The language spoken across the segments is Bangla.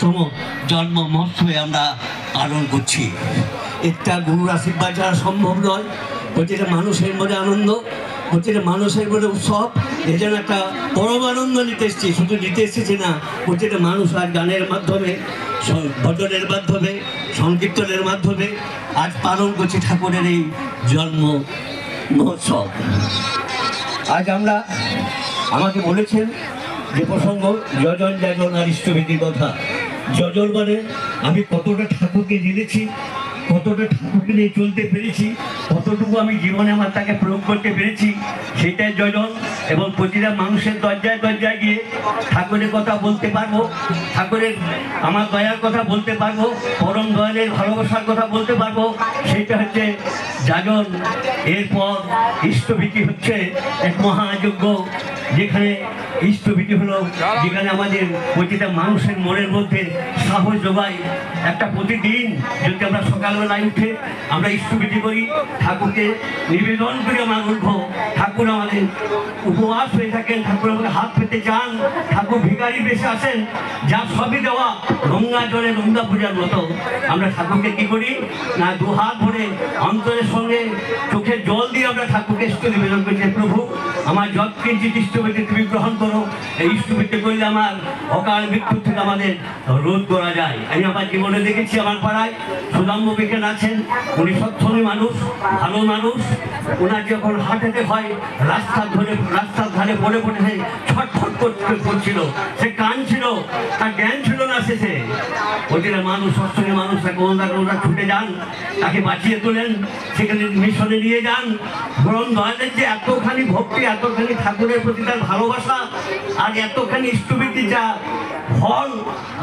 50তম জন্ম মহোৎসবে আমরা পালন করছি। একটা গুরুর আশীর্বাদ ছাড়া সম্ভব নয়। প্রতিটা মানুষের মধ্যে আনন্দ, প্রতিটা মানুষের মধ্যে উৎসব, এ যেন একটা পরম আনন্দ নিতে এসেছি। শুধু নিতে এসেছি না, প্রতিটা মানুষ আজ গানের মাধ্যমে, ভজনের মাধ্যমে, সংকীর্তনের মাধ্যমে আজ পালন করছি ঠাকুরের এই জন্ম মহোৎসব। আজ আমরা, আমাকে বলেছেন যে প্রসঙ্গ যজন যাজন আর ইষ্টভীতির কথা। যজন মানে আমি কতটা ঠাকুরকে জেনেছি, কতটা ঠাকুরকে নিয়ে চলতে পেরেছি, কতটুকু আমি জীবনে আমার তাকে প্রয়োগ করতে পেরেছি, সেটাই যজন। এবং প্রতিটা মানুষের দরজায় দরজায় গিয়ে ঠাকুরের কথা বলতে পারবো, ঠাকুরের আমার দয়ার কথা বলতে পারবো, পরম দয়ালের ভালোবাসার কথা বলতে পারবো, সেটা হচ্ছে যাজন। এরপর ইষ্টভীতি হচ্ছে এক মহাযজ্ঞ, যেখানে ইষ্টভীতি হলো যেখানে আমাদের প্রতিটা মানুষের মনের মধ্যে সাহস যোগায়। একটা প্রতিদিন যদি আমরা সকালবেলায় উঠে আমরা ইষ্টভীতি করি, ঠাকুরকে নিবেদন করে আমরা উঠবো, ঠাকুর আমাদের উপবাস হয়ে থাকেন, ঠাকুর আমাদের হাত পেতে চান, ঠাকুর ভিখারি বেশে আসেন, যা সবই দেওয়া গঙ্গা জলে গঙ্গা পূজার মতো। আমরা ঠাকুরকে কি করি না, দু হাত ভরে অন্তরের সঙ্গে চোখের জল দিয়ে আমরা ঠাকুরকে ইষ্ট নিবেদন করছি, প্রভু আমার যত কিঞ্চিত ইষ্টভীতি তুমি গ্রহণ করো। এই ইষ্টভীতি করলে আমার অকাল মৃত্যু থেকে আমাদের রোধ করা যায়। আমি আমার জীবনে দেখেছি, আমার পাড়ায় সুদাম্য বিজ্ঞান আছেন, উনি সচ্ছলী মানুষ, ভালো মানুষ। ওনার যখন হার্ট অ্যাটাক হয়, রাস্তার ধারে পড়ে পড়ে ছটফট করছিল, সে কাঁদছিল, তার জ্ঞান ছিল না শেষে। ওদের মানুষ, সচ্ছলী মানুষ, ওনারা ছুটে যান, তাকে বাঁচিয়ে তোলেন, সেখানে মিশনে নিয়ে যান। বরং দয়ালের যে এতখানি ভক্তি, এতখানি ঠাকুরের প্রতি তার ভালোবাসা, আর এতখানি ইষ্টভীতি যা ফল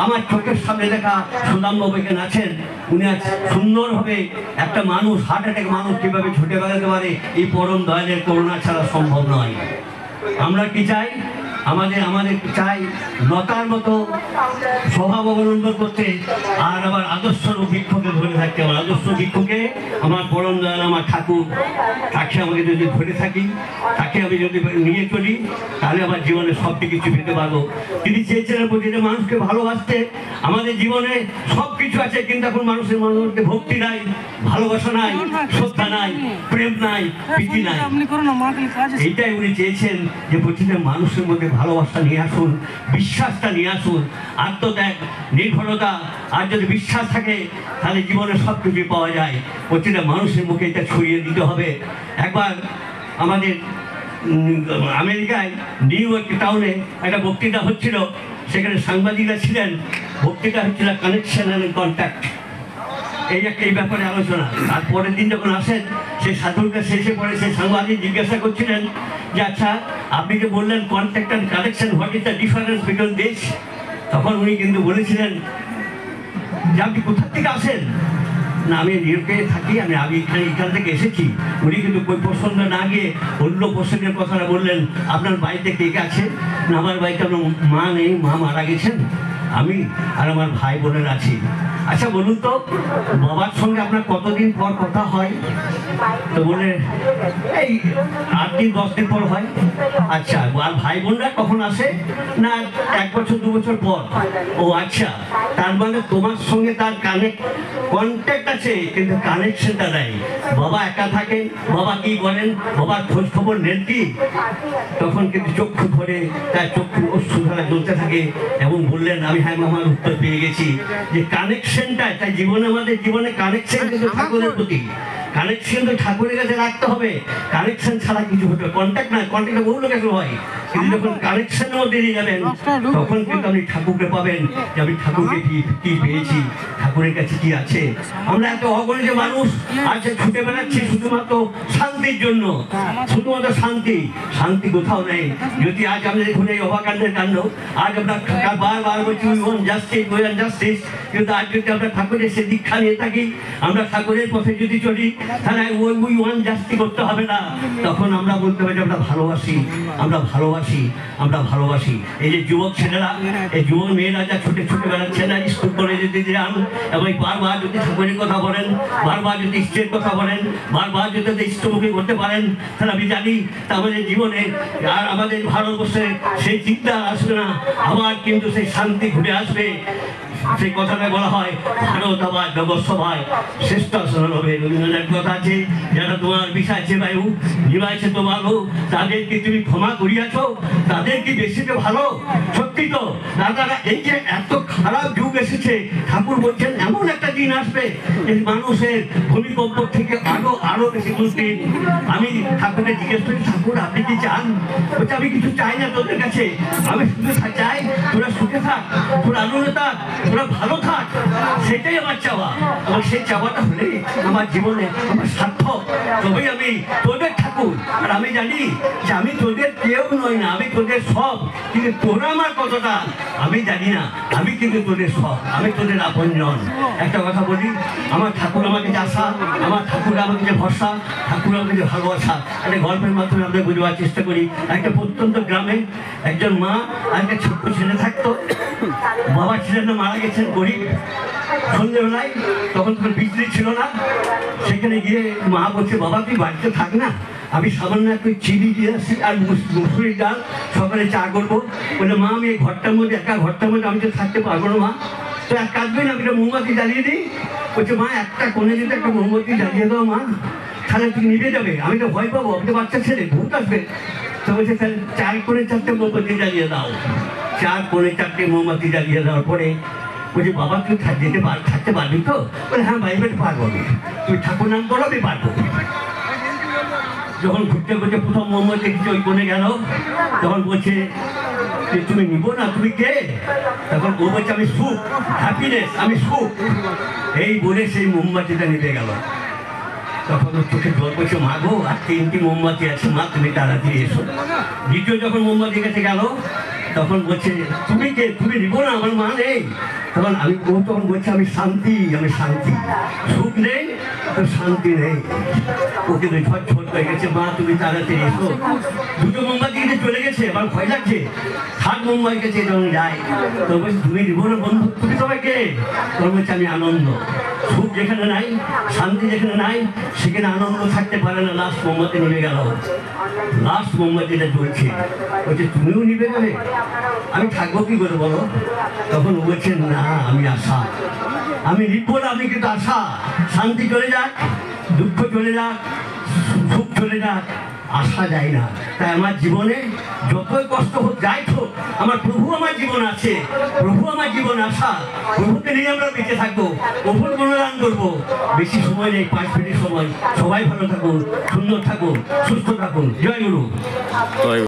আমার চোখের সামনে দেখা সুদাম্য বিজ্ঞান আছেন। উনি আজ সুন্দরভাবে একটা মানুষ, হার্ট অ্যাটাক মানুষ কীভাবে ছুটে বেড়াতে পারে, এই পরম দয়ালের করুণা ছাড়া সম্ভব নয়। আমরা কি চাই? আমাদের চাই লতার মতো স্বভাব অবলম্বন করতে, আর আমার আদর্শ বৃক্ষকে ধরে থাকতে। আমার আদর্শ বৃক্ষকে আমার পরম দয়াল আমার ঠাকুর, তাকে আমাকে যদি ধরে থাকি, তাকে আমি যদি নিয়ে চলি, তাহলে আমার জীবনে সব কিছু পেতে পারবো। তিনি চেয়েছিলেন প্রতিটা মানুষকে ভালোবাসতে। আমাদের জীবনে সব কিছু আছে, কিন্তু এখন মানুষের মধ্যে ভক্তি নাই, ভালোবাসা নাই, শ্রদ্ধা নাই, প্রেম নাই, প্রীতি নাই। এইটাই উনি চেয়েছেন যে প্রতিটা মানুষের মধ্যে ভালোবাসা নিয়ে আসুন, বিশ্বাসটা নিয়ে আসুন, আত্মত্যাগ, নির্ভরতা। আর যদি বিশ্বাস থাকে তাহলে জীবনে সব কিছু পাওয়া যায়। প্রতিটা মানুষের মুখে এটা ছড়িয়ে দিতে হবে। একবার আমাদের আমেরিকায় নিউ ইয়র্ক টাউনে একটা বক্তৃতা হচ্ছিল, সেখানে সাংবাদিকরা ছিলেন। বক্তৃতা হচ্ছিল কানেকশন অ্যান্ড কন্ট্যাক্ট, এই ব্যাপারে আলোচনা। আর পরের দিন যখন আসেন, সেই সাধুর শেষে পরে সেই সাংবাদিক জিজ্ঞাসা করছিলেন যে আচ্ছা, আপনি যে বললেন contact and connection, what is the difference between this? তখন উনি কিন্তু বলেছিলেন যে আপনি কোথা থেকে আসেন? না, আমি নিউইয়র্কে থাকি, আমি এখান থেকে এসেছি। উনি কিন্তু ওই প্রসঙ্গে না গিয়ে অন্য প্রসঙ্গের কথাটা বললেন, আপনার বাড়িতে কে কে আছে? না, আমার বাড়িতে আপনার মা নেই, মা মারা গেছেন, আমি আর আমার ভাই বোনের আছি। আচ্ছা বলুন তো, বাবার সঙ্গে আপনার কতদিন পর কথা হয়? তো বলে এই 8 দিন 10 দিন পর হয়। আচ্ছা, আর ভাই বোনরা কখন আসে? না, 1 বছর 2 বছর পর। ও আচ্ছা, তার মানে তোমার সঙ্গে তার কন্ট্যাক্ট আছে, কিন্তু কানেকশনটা নাই। বাবা একা থাকেন, বাবা কি করেন, বাবার খোঁজ খবর নেন কি? তখন কিন্তু চক্ষু ধরে তার চক্ষু অশ্রুধারা জ্বলতে থাকে এবং বললেন, আমি হ্যাঁ মামার উত্তর পেয়ে গেছি যে কানেকশনটা, তাই জীবনে আমাদের জীবনে কানেকশন কিন্তু ঠাকুরের প্রতি, কানেকশন তো ঠাকুরের কাছে রাখতে হবে। কানেকশন ছাড়া কিছু হতে, কন্ট্যাক্ট নয়, কন্ট্যাক্ট বহু লোকের হয়, কিন্তু যখন কানেকশনের মধ্যে দিয়ে যাবেন তখন কিন্তু আপনি ঠাকুরকে পাবেন, যে আমি ঠাকুরকে কি পেয়েছি, ঠাকুরের কাছে কি আছে। আমরা এত অগণিত মানুষ আজকে ছুটে বেড়াচ্ছি শুধুমাত্র শান্তির জন্য, শুধুমাত্র শান্তি কোথাও নেই। যদি আজ আমাদের দেখুন এই অবাকাণ্ডের কাণ্ড, আজ আমরা বারবার বলছি উই ওয়ান্ট জাস্টিস, কিন্তু আজ যদি আমরা ঠাকুরের সে দীক্ষা নিয়ে থাকি, আমরা ঠাকুরের পথে যদি চলি, তাহলে উই ওয়ান্ট জাস্টিস করতে হবে না। তখন আমরা বলতে হবে যে আমরা ভালোবাসি। এই যে যুবক ছেলেরা, এই যুবক মেয়েরা যা ছুটে বেড়াচ্ছে না, স্কুল কলেজে যদি যান এবং বারবার যদি ঠাকুরের কথা বলেন, বারবার যদি ইষ্টের কথা বলেন, বারবার যদি ইষ্টমুখী করতে পারেন, তাহলে আমি জানি আমাদের জীবনে আর আমাদের ভারতবর্ষে সেই চিন্তা আসবে না, আবার কিন্তু সেই শান্তি ঘুরে আসবে। সেই কথাটা বলা হয় ভারত আমার জগৎসভায় শ্রেষ্ঠ আসন হবে। রবীন্দ্রনাথ কথা আছে, যারা তোমার বিষাইছে বায়ু নিবাইছে তোমার লোক, তাদেরকে তুমি ক্ষমা করিয়াছ, তাদের কি বেশি তো ভালো? সত্যি তো দাদারা, এই যে এত খারাপ যুগ এসেছে, ঠাকুর বলছেন এমন একটা দিন আসবে এই মানুষের ভূমিকম্প থেকে আরো বেশি দুর্দিন। আমি ঠাকুরকে জিজ্ঞেস করি, ঠাকুর আপনি কি চান? বলছে আমি কিছু চাই না তোদের কাছে, আমি শুধু চাই তোরা সুখে থাক, তোরা আনন্দে থাক, তোরা ভালো থাক, সেটাই আমার চাওয়া। এবং সেই চাওয়াটা হলে আমার জীবনে আমার সার্থক, তবেই আমি তোদের ঠাকুর। আর আমি জানি যে আমি তোদের কেউ নই না, আমি তোদের সব, কিন্তু তোরা আমার কতটা আমি জানি না। আমি কিন্তু তোদের সব, আমি তোদের আপনজন। একটা কথা বলি, আমার ঠাকুর আমাকে যে আশা, আমার ঠাকুর আমাকে যে ভরসা, ঠাকুর আমাকে যে ভালোবাসা, একটা গল্পের মাধ্যমে আমরা বোঝাবার চেষ্টা করি। একটা প্রত্যন্ত গ্রামে একজন মা আর একটা ছোট্ট ছেলে থাকতো। বাবা ছেলেটা মারা গেছেন গরিব। সন্ধ্যেবেলায় তখন কোনো বিজলি ছিল না, সেখানে গিয়ে মা বলছে, বাবা তুই বাড়িতে থাক না, আমি সামান্য একটু চিনি দিয়ে আসি আর মুসুরির ডাল, সকালে চা করবো। বলে মা আমি এই ঘরটার মধ্যে একা ঘরটার মধ্যে আমি তো থাকতে পারবো না মা, তো এক কাজ করি না, আমি একটা মোমবাতি জ্বালিয়ে দিই। বলছে মা একটা কোণে যদি একটা মোমবাতি জ্বালিয়ে দাও মা, তাহলে তুই নিভে যাবে, আমি তো ভয় পাবো, আপনি বাচ্চা ছেলে ভূত আসবে। তো বলছে তাহলে 4 কোণে 4টে মোমবাতি জ্বালিয়ে দাও। 4 কোণে 4টে মোমবাতি জ্বালিয়ে দেওয়ার পরে বলছি বাবা তুই থাকতে পারবি তো? বলে হ্যাঁ বাইরে পারবো, আমি তুই ঠাকুর নাম করো আমি পারবো। যখন ঘুরতে ঘুরতে প্রথম মোমবাতি দেখছি ওই কোণে গেল, তখন বলছে যে তুমি নিবো না, তুমি কে? তখন ও বলছে আমি সুখ, হ্যাপিনেস, আমি সুখ। এই বলে সেই মোমবাতিটা নিতে গেল। তখন ওর চোখে জল পড়ছে, মা গো আর 3টি মোমবাতি আছে মা, তুমি তাড়াতাড়ি এসো। দ্বিতীয় যখন মোমবাতি কাছে গেল, তখন বলছে তুমি কে? তুমি নিবো না, আমার মা নেই। তখন ও তখন বলছে আমি শান্তি, আমি শান্তি। সুখ নেই তো শান্তি নেই। ওকে ঝটঝট হয়ে গেছে, মা তুমি তাড়াতাড়ি এসো। 2টো মোমবাতি কিন্তু চলে গেছে, আমার ভয় লাগছে। 3 মোমবাতি কাছে যখন যায়, তো বলছে তুমি নিবো না বন্ধু, তুমি সবাই কে? তখন বলছে আমি আনন্দ। সুখ যেখানে নাই, শান্তি যেখানে নাই, সেখানে আনন্দ থাকতে পারে না। লাস্ট মোমবাতি নিভে গেল, লাস্ট মোমবাতিটা জ্বলছে। বলছে তুমিও নিভে যাবে, আমি থাকবো কি করে বলো? তখন ও বলছে না আমি আশা, আমি লিখবো না, আমি কিন্তু আশা। শান্তি চলে যাক, দুঃখ চলে যাক, সুখ চলে যাক, আশা যায় না। তাই আমার জীবনে যতই কষ্ট হোক যাই হোক, আমার প্রভু আমার জীবন আছে, প্রভু আমার জীবন আশা। প্রভুকে নিয়ে আমরা বেঁচে থাকবো, প্রভুর গুণগান করবো। বেশি সময় নেই, 5 মিনিট সময়। সবাই ভালো থাকুন, সুন্দর থাকুন, সুস্থ থাকুন। জয় গুরু।